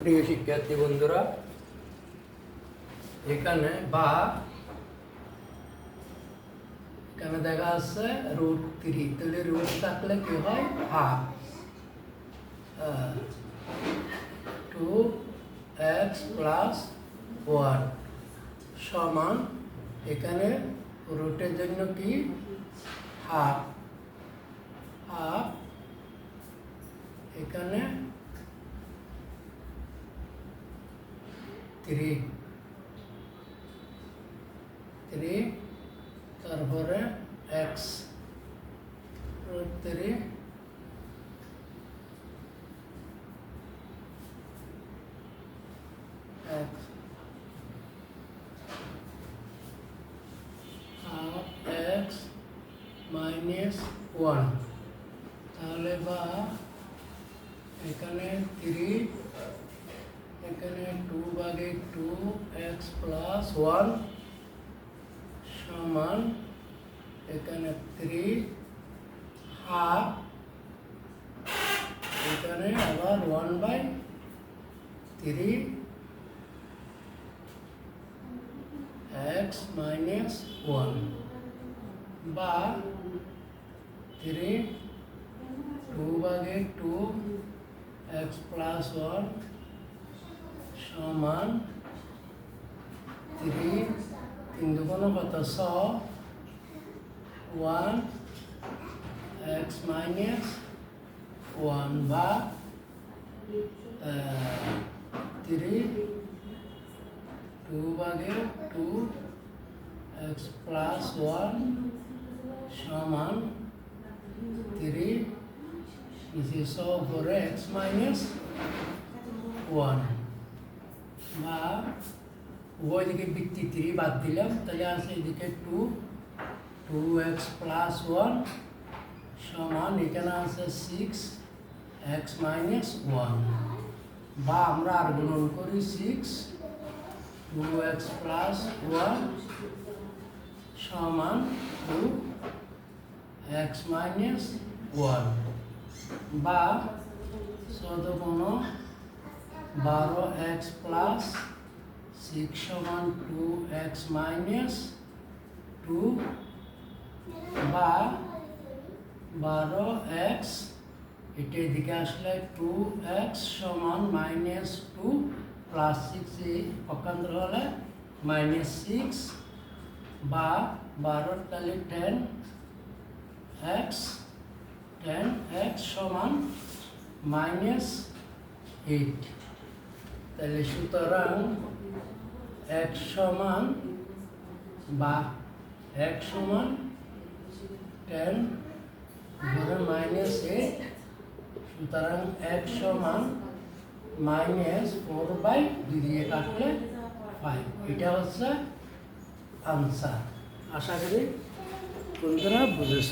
প্রিয় শিক্ষার্থী বন্ধুরা, এখানে দেখা যাচ্ছে √3। তাহলে রুট থাকলে কি হয়? হাফ 2x + 1 সমান, এখানে রুটের জন্য কি হাফ, এখানে 3 তারপরে x √3 x x - 1। তাহলে এখানে 3, এখানে 2/2x + 1 সমান, এখানে 3 হাফ, এখানে আবার 1/3 x - 1 বা 3 2/2 x + 1 সমান 3 3 দুগুণ কত? 6 1 x - 1 বা 3 2/2 x + 1 সমান 3 নিচে 6 উপরে x - 1 বা উভয় দিকে বৃত্তি 3 বাদ দিলাম, তাহলে আছে এদিকে 2x + 1 সমান, এখানে আছে 6x - 1 বা আমরা আর গুণন করি 6 2x + 1 সমান 2x - 1 বা 12x + 6 সমান 2x - 2 বা 12x, এটা এদিকে আসলে 2x সমান -2 + 6 পক্ষান্তর হলে -6 বা 12 তাহলে 10x সমান -8। তাহলে সুতরাং x সমান -10 ধরে -8, সুতরাং x সমান -4/2 দিয়ে কাটলে 5। এটা হচ্ছে আনসার। আশা করি বন্ধুরা বুঝেছ।